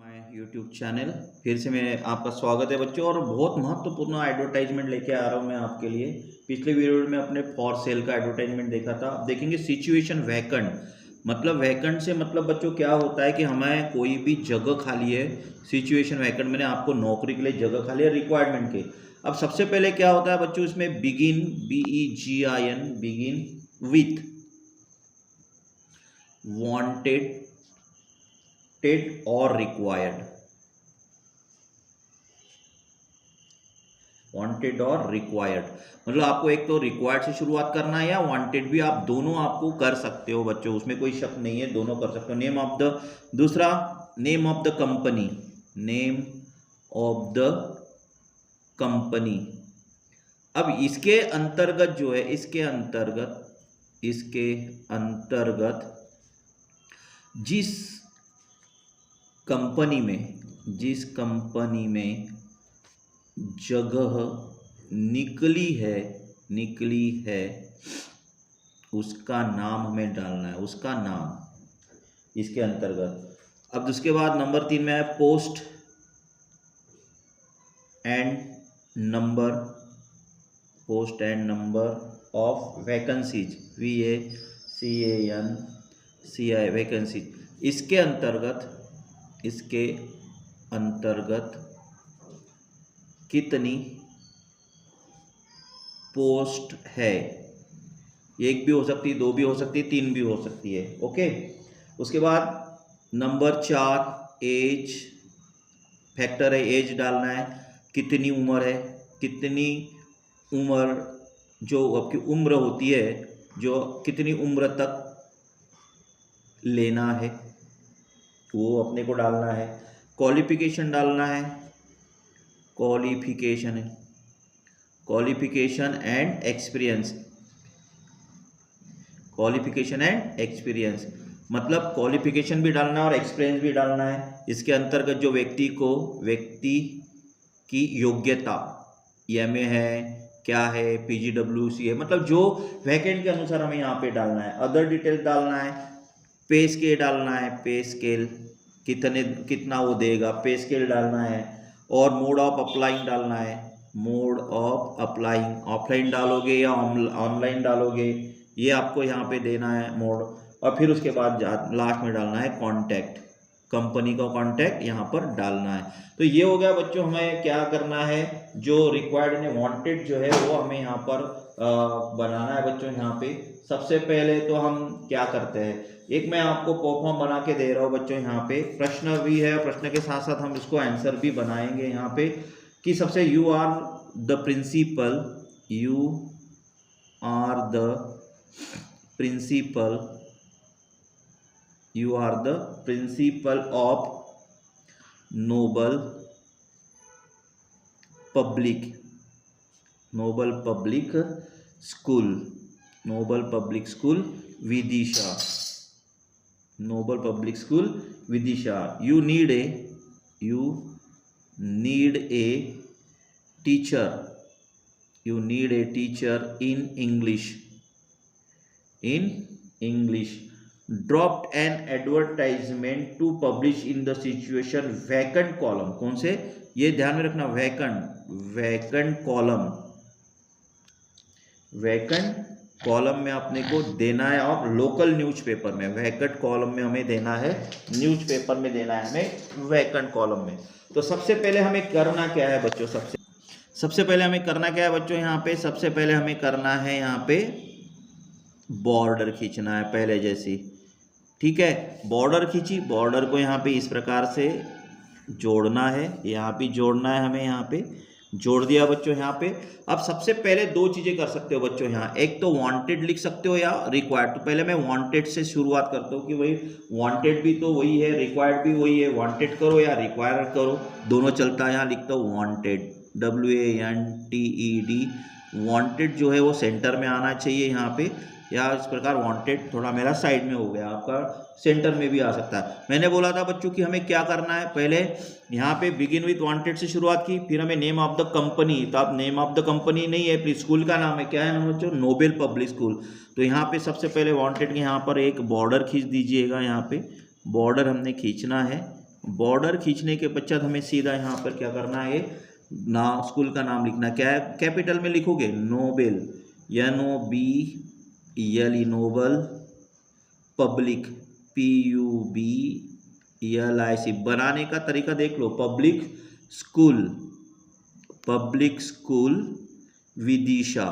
My YouTube channel. फिर से मैं आपका स्वागत है बच्चों, और बहुत महत्वपूर्ण एडवर्टाइजमेंट लेके आ रहा हूँ मैं आपके लिए। पिछले वीडियो में अपने फॉर सेल का एडवर्टाइजमेंट देखा था। अब देखेंगे सिचुएशन वैकेंट। मतलब वैकेंट से मतलब बच्चों क्या होता है कि हमें कोई भी जगह खाली है। सिचुएशन वैकेंट मैंने आपको नौकरी के लिए जगह खाली है रिक्वायरमेंट के। अब सबसे पहले क्या होता है बच्चों, इसमें begin BEGIN begin with wanted और रिक्वायर्ड। वांटेड और रिक्वायर्ड मतलब आपको एक तो रिक्वायर्ड से शुरुआत करना है या वांटेड भी, आप दोनों आपको कर सकते हो बच्चों, उसमें कोई शक नहीं है, दोनों कर सकते हो। नेम ऑफ द दूसरा, name of the company, name of the company. अब इसके अंतर्गत जो है, इसके अंतर्गत जिस कंपनी में जगह निकली है उसका नाम हमें डालना है, उसका नाम इसके अंतर्गत। अब उसके बाद नंबर 3 में है post and number of vacancies, VACANCI vacancies. इसके अंतर्गत कितनी पोस्ट है, एक भी हो सकती है, दो भी हो सकती है, तीन भी हो सकती है। ओके। उसके बाद नंबर 4 एज फैक्टर है, एज डालना है, कितनी उम्र है, कितनी उम्र जो आपकी उम्र होती है, जो कितनी उम्र तक लेना है वो अपने को डालना है। क्वालिफिकेशन डालना है, क्वालिफिकेशन एंड एक्सपीरियंस मतलब क्वालिफिकेशन भी डालना है और एक्सपीरियंस भी डालना है। इसके अंतर्गत जो व्यक्ति की योग्यता MA है, क्या है, PGWC है, मतलब जो वैकेंट के अनुसार हमें यहाँ पे डालना है। अदर डिटेल्स डालना है, पे स्केल डालना है, पे स्केल कितना वो देगा, पे स्केल डालना है। और मोड ऑफ अप्लाइंग डालना है, मोड ऑफ अप्लाइंग ऑफलाइन डालोगे या ऑनलाइन डालोगे, ये आपको यहाँ पे देना है मोड। और फिर उसके बाद लास्ट में डालना है कॉन्टैक्ट, कंपनी का कॉन्टैक्ट यहाँ पर डालना है। तो ये हो गया बच्चों, हमें क्या करना है, जो रिक्वायर्ड है वांटेड जो है वो हमें यहाँ पर बनाना है बच्चों। यहाँ पे सबसे पहले तो हम क्या करते हैं, एक मैं आपको फॉर्म बना के दे रहा हूँ बच्चों। यहाँ पे प्रश्न भी है, प्रश्न के साथ साथ हम इसको आंसर भी बनाएंगे यहाँ पे कि सबसे you are the principal of noble public school Vidisha. You need a teacher in English. Dropped an advertisement to publish in the situation vacant column। कौन से, ये ध्यान में रखना, वैकेंट कॉलम में अपने को देना है। और लोकल न्यूज़पेपर में वैकेंट कॉलम में हमें देना है, न्यूज़पेपर में देना है हमें वैकेंट कॉलम में। तो सबसे पहले हमें करना क्या है बच्चों, सबसे पहले हमें करना क्या है बच्चों, यहाँ पे सबसे पहले हमें करना है, यहाँ पे बॉर्डर खींचना है पहले जैसी। ठीक है, बॉर्डर खींची, बॉर्डर को यहाँ पे इस प्रकार से जोड़ना है, यहाँ पे जोड़ना है हमें, यहाँ पे जोड़ दिया बच्चों यहाँ पे। अब सबसे पहले दो चीजें कर सकते हो बच्चों यहाँ, एक तो वांटेड लिख सकते हो या रिक्वायर्ड। तो पहले मैं वांटेड से शुरुआत करता हूँ कि भाई वांटेड भी तो वही है, रिक्वायर्ड भी वही है, वांटेड करो या रिक्वायर्ड करो, दोनों चलता है। यहाँ लिखता हूँ वांटेड, WANTED। वांटेड जो है वो सेंटर में आना चाहिए यहाँ पे, या इस प्रकार वांटेड थोड़ा मेरा साइड में हो गया, आपका सेंटर में भी आ सकता है। मैंने बोला था बच्चों कि हमें क्या करना है, पहले यहाँ पे बिगिन विथ वांटेड से शुरुआत की, फिर हमें नेम ऑफ द कंपनी। तो आप नेम ऑफ द कंपनी नहीं है, प्लीज स्कूल का नाम है, क्या है नाम बच्चों, नोबेल पब्लिक स्कूल। तो यहाँ पे सबसे पहले वांटेड के यहाँ पर एक बॉर्डर खींच दीजिएगा, यहाँ पे बॉर्डर हमने खींचना है। बॉर्डर खींचने के पश्चात हमें सीधा यहाँ पर क्या करना है, नाम स्कूल का नाम लिखना। क्या है, कैपिटल में लिखोगे noble, NOBLE noble, public PUBLIC। बनाने का तरीका देख लो, पब्लिक स्कूल विदिशा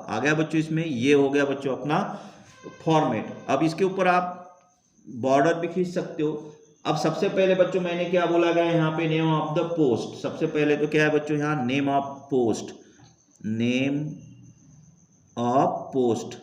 आ गया बच्चों। इसमें ये हो गया बच्चों अपना फॉर्मेट। अब इसके ऊपर आप बॉर्डर भी खींच सकते हो। अब सबसे पहले बच्चों मैंने क्या बोला गया यहाँ पे, नेम ऑफ द पोस्ट। सबसे पहले तो क्या है बच्चों यहाँ, नेम ऑफ पोस्ट।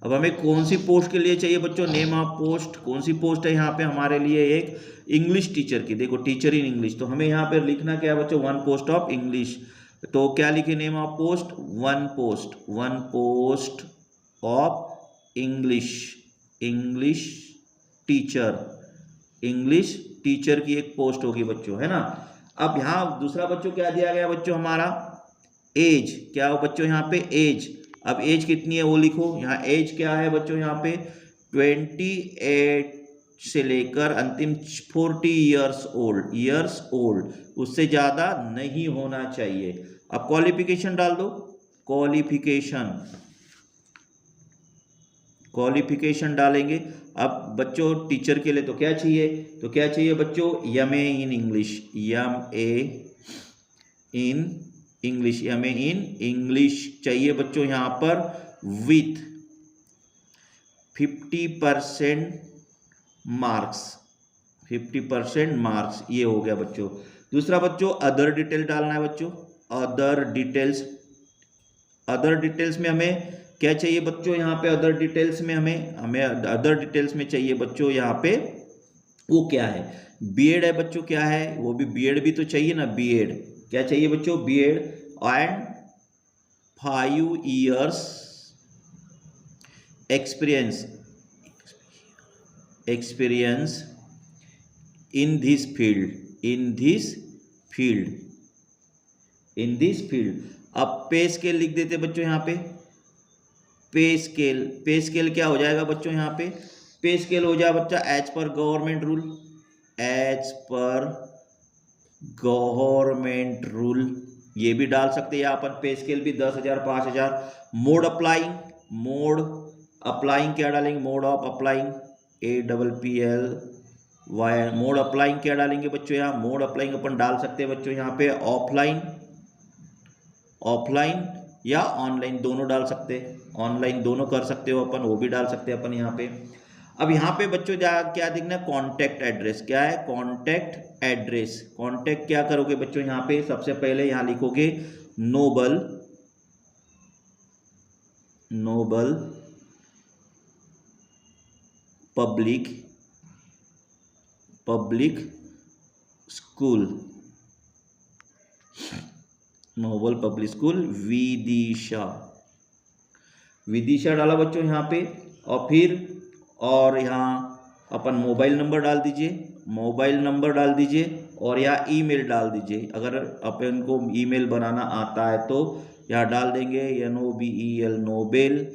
अब हमें कौन सी पोस्ट के लिए चाहिए बच्चों नेम ऑफ पोस्ट, कौन सी पोस्ट है यहाँ पे हमारे लिए, एक इंग्लिश टीचर की। देखो टीचर इन इंग्लिश, तो हमें यहाँ पे लिखना क्या है बच्चों, 1 पोस्ट ऑफ इंग्लिश। तो क्या लिखे, name of post 1 post of English teacher की एक पोस्ट होगी बच्चों, है ना। अब यहाँ दूसरा बच्चों क्या दिया गया बच्चों हमारा, एज। क्या हो बच्चों यहाँ पे, एज। अब एज कितनी है वो लिखो। यहाँ एज क्या है बच्चों यहाँ पे, 28 से लेकर अंतिम 40 ईयर्स ओल्ड, उससे ज्यादा नहीं होना चाहिए। अब क्वालिफिकेशन डाल दो, क्वालिफिकेशन डालेंगे। अब बच्चों टीचर के लिए तो क्या चाहिए, बच्चों MA इन इंग्लिश चाहिए बच्चों यहाँ पर, विथ 50% मार्क्स। ये हो गया बच्चों। दूसरा बच्चों अदर डिटेल डालना है बच्चों। अदर डिटेल्स में हमें क्या चाहिए बच्चों यहाँ पे, अदर डिटेल्स में हमें चाहिए बच्चों यहाँ पे, वो क्या है, बीएड है बच्चों। क्या है वो भी, बीएड भी तो चाहिए ना, बीएड क्या चाहिए बच्चों, B Ed and 5 years experience in this field. अब पे स्केल लिख देते बच्चों यहाँ पे, पे स्केल क्या हो जाएगा बच्चों यहाँ पे, पे स्केल हो जाए बच्चा एज पर गवर्नमेंट रूल। ये भी डाल सकते हैं अपन, पे स्केल भी 10,000 5,000। मोड अप्लाइंग क्या डालेंगे, mode of applying APPL Y। Mode applying क्या डालेंगे बच्चों यहाँ, मोड अप्लाइंग अपन डाल सकते हैं बच्चों यहाँ पे ऑफलाइन या ऑनलाइन, दोनों डाल सकते हैं। ऑनलाइन दोनों कर सकते हो अपन, वो भी डाल सकते हैं अपन यहाँ पे। अब यहाँ पे बच्चों क्या दिखना, कॉन्टैक्ट एड्रेस। क्या है, कॉन्टैक्ट एड्रेस। कॉन्टैक्ट क्या करोगे बच्चों यहाँ पे, सबसे पहले यहाँ लिखोगे noble public school, noble public school Vidisha डाला बच्चों यहाँ पे। और यहाँ अपन मोबाइल नंबर डाल दीजिए, और यहाँ ईमेल डाल दीजिए। अगर अपन को ईमेल बनाना आता है तो यहाँ डाल देंगे NOBEL नोबेल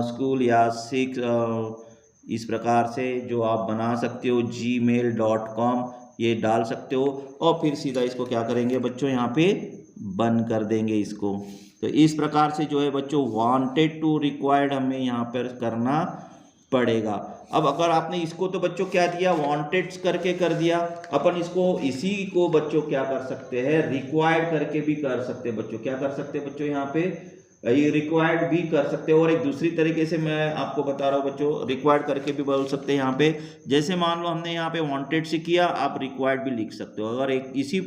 स्कूल या 6 इस प्रकार से जो आप बना सकते हो, gmail.com ये डाल सकते हो। और फिर सीधा इसको क्या करेंगे बच्चों यहाँ पे बंद कर देंगे इसको। तो इस प्रकार से जो है बच्चों वांटेड टू रिक्वायर्ड हमें यहाँ पर करना पड़ेगा। अब अगर आपने इसको तो बच्चों क्या दिया, वांटेड करके कर दिया, अपन इसी को बच्चों क्या कर सकते हैं, रिक्वायर्ड करके भी कर सकते हैं बच्चों। क्या कर सकते हैं बच्चों यहाँ पे, ये रिक्वायर्ड भी कर सकते हैं। और एक दूसरी तरीके से मैं आपको बता रहा हूँ बच्चों, रिक्वायर्ड करके भी बोल सकते हैं यहाँ पे। जैसे मान लो हमने यहाँ पे वांटेड से किया, आप रिक्वायर्ड भी लिख सकते हो। अगर इसी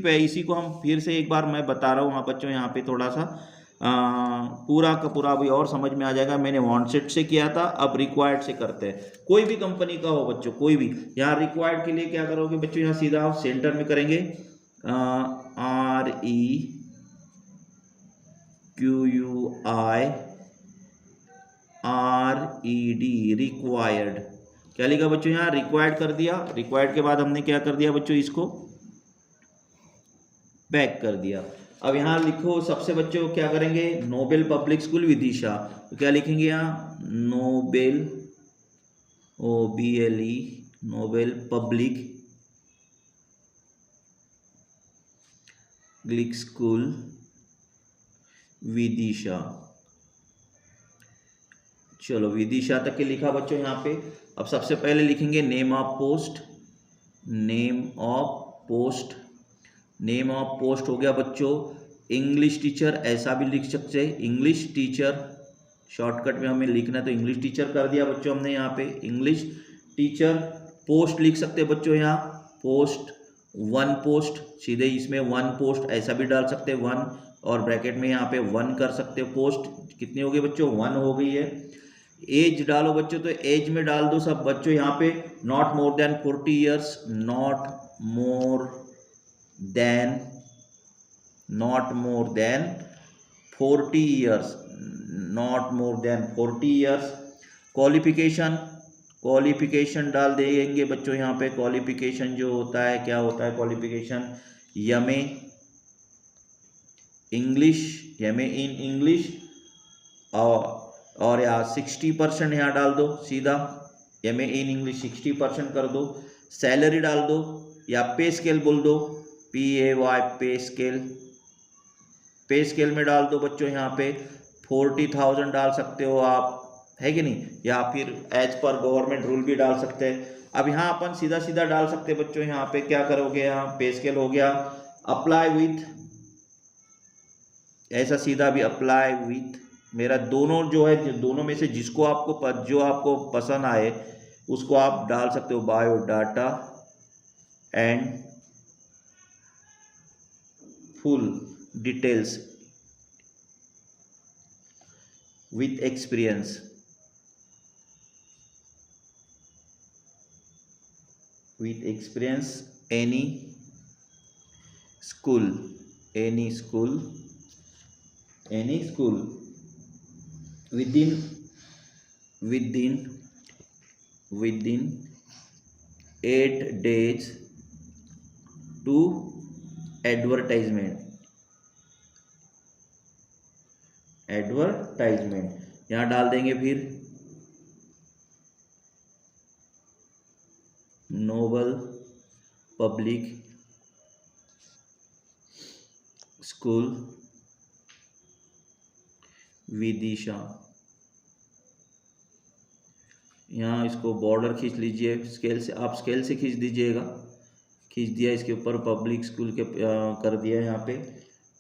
को हम फिर से एक बार मैं बता रहा हूँ हाँ बच्चों, यहाँ पे थोड़ा सा पूरा का पूरा अभी और समझ में आ जाएगा। मैंने वांटेड से किया था, अब रिक्वायर्ड से करते हैं। कोई भी कंपनी का हो बच्चों, कोई भी। यहाँ रिक्वायर्ड के लिए क्या करोगे बच्चों, यहाँ सीधा आप सेंटर में करेंगे REQUIRED रिक्वायर्ड। क्या लिखा बच्चों यहाँ, रिक्वायर्ड कर दिया। रिक्वायर्ड के बाद हमने क्या कर दिया बच्चों, इसको बैक कर दिया। अब यहाँ लिखो सबसे बच्चों क्या करेंगे, नोबेल पब्लिक स्कूल विदिशा। तो क्या लिखेंगे यहाँ, Nobel OBLE Nobel public school Vidisha. चलो विदिशा तक के लिखा बच्चों यहाँ पे। अब सबसे पहले लिखेंगे name of post. Name of post, name of post हो गया बच्चों इंग्लिश टीचर, ऐसा भी लिख सकते हैं इंग्लिश टीचर। शॉर्टकट में हमें लिखना है तो इंग्लिश टीचर कर दिया बच्चों हमने यहाँ पे इंग्लिश टीचर। पोस्ट लिख सकते हैं बच्चों यहाँ पोस्ट, वन पोस्ट, सीधे इसमें वन पोस्ट ऐसा भी डाल सकते हैं वन, और ब्रैकेट में यहाँ पे वन कर सकते हो। पोस्ट कितनी हो गई बच्चों, वन हो गई है। एज डालो बच्चों, तो एज में डाल दो सब बच्चों यहाँ पे not more than 40 years, not more than 40 years, not more than 40 years. Qualification, qualification डाल देंगे बच्चों यहाँ पे। क्वालिफिकेशन जो होता है, क्या होता है qualification, MA English, MA in English, और यहाँ 60% यहाँ डाल दो सीधा, एमए इन इंग्लिश 60% कर दो। सैलरी डाल दो या पे स्केल बोल दो, PAY पे स्केल, पे स्केल में डाल दो बच्चों यहाँ पे 40,000 डाल सकते हो आप, है कि नहीं, या फिर एज पर गवर्नमेंट रूल भी डाल सकते हैं। अब यहाँ अपन सीधा सीधा डाल सकते हैं बच्चों, यहाँ पे क्या करोगे, यहाँ पे स्केल हो गया, अप्लाई विथ, ऐसा सीधा भी अप्लाई विथ। मेरा दोनों जो है, दोनों में से जिसको आपको जो आपको पसंद आए उसको आप डाल सकते हो, biodata and full details with experience, with experience any school, any school, any school within 8 days to advertisement यहाँ डाल देंगे। फिर नोबल पब्लिक स्कूल विदिशा, यहाँ इसको बॉर्डर खींच लीजिए स्केल से, आप स्केल से खींच दीजिएगा, खींच दिया इसके ऊपर पब्लिक स्कूल के कर दिया यहाँ पे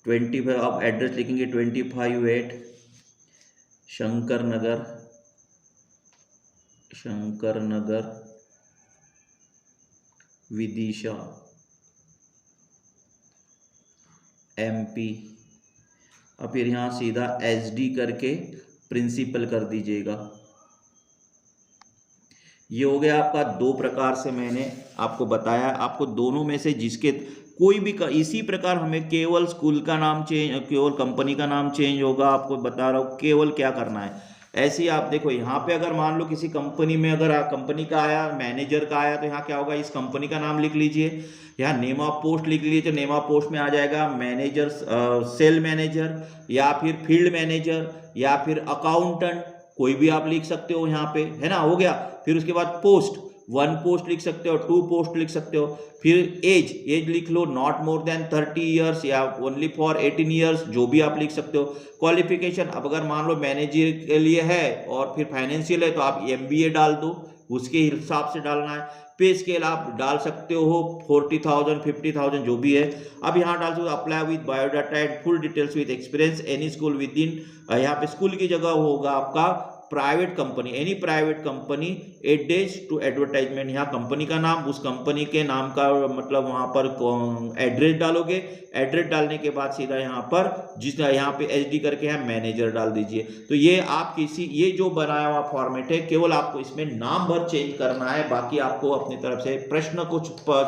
25। आप एड्रेस लिखेंगे 25/8 शंकर नगर विदिशा MP। अब फिर यहाँ सीधा SD करके प्रिंसिपल कर दीजिएगा। ये हो गया आपका, दो प्रकार से मैंने आपको बताया। आपको दोनों में से जिसके कोई भी इसी प्रकार हमें केवल स्कूल का नाम चेंज, केवल कंपनी का नाम चेंज होगा, आपको बता रहा हूँ केवल क्या करना है। ऐसे ही आप देखो यहाँ पे अगर मान लो किसी कंपनी में अगर कंपनी का आया, मैनेजर का आया, तो यहाँ क्या होगा, इस कंपनी का नाम लिख लीजिए। यहाँ नेम ऑफ पोस्ट लिख लीजिए, तो नेम ऑफ पोस्ट में आ जाएगा मैनेजर, सेल मैनेजर, या फिर फील्ड मैनेजर, या फिर अकाउंटेंट, कोई भी आप लिख सकते हो यहाँ पे, है ना, हो गया। फिर उसके बाद पोस्ट, 1 पोस्ट लिख सकते हो, 2 पोस्ट लिख सकते हो। फिर एज लिख लो, नॉट मोर देन 30 ईयर्स या ओनली फॉर 18 ईयर्स, जो भी आप लिख सकते हो। क्वालिफिकेशन, अब अगर मान लो मैनेजर के लिए है और फिर फाइनेंशियल है तो आप MBA डाल दो, उसके हिसाब से डालना है। पे स्केल आप डाल सकते हो 40,000 50,000 जो भी है। अब यहाँ डाल सकते हो apply with biodata and full details with experience any school with in, यहाँ पे स्कूल की जगह होगा आपका private company, any private company 8 days to advertisement. यहाँ कंपनी का नाम, उस कंपनी के नाम का मतलब वहाँ पर एड्रेस डालोगे। एड्रेस डालने के बाद सीधा यहाँ पर जिस यहाँ पे SD करके है मैनेजर डाल दीजिए। तो ये आप ये जो बनाया हुआ फॉर्मेट है, केवल आपको इसमें नाम भर चेंज करना है, बाकी आपको अपनी तरफ से प्रश्न को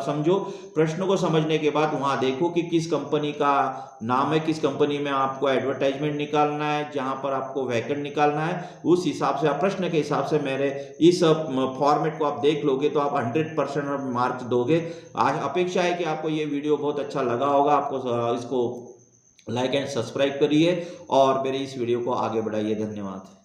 समझो। प्रश्न को समझने के बाद वहाँ देखो कि किस कंपनी का नाम है, किस कंपनी में आपको एडवर्टाइजमेंट निकालना है, जहाँ पर आपको वैकेंट निकालना है, उस हिसाब से आप प्रश्न के हिसाब से मेरे इस फॉर्मेट को आप देख लोगे तो आप 100% मार्क्स दोगे। आज अपेक्षा है कि आपको ये वीडियो बहुत अच्छा लगा होगा। आपको इसको लाइक एंड सब्सक्राइब करिए और मेरे इस वीडियो को आगे बढ़ाइए। धन्यवाद।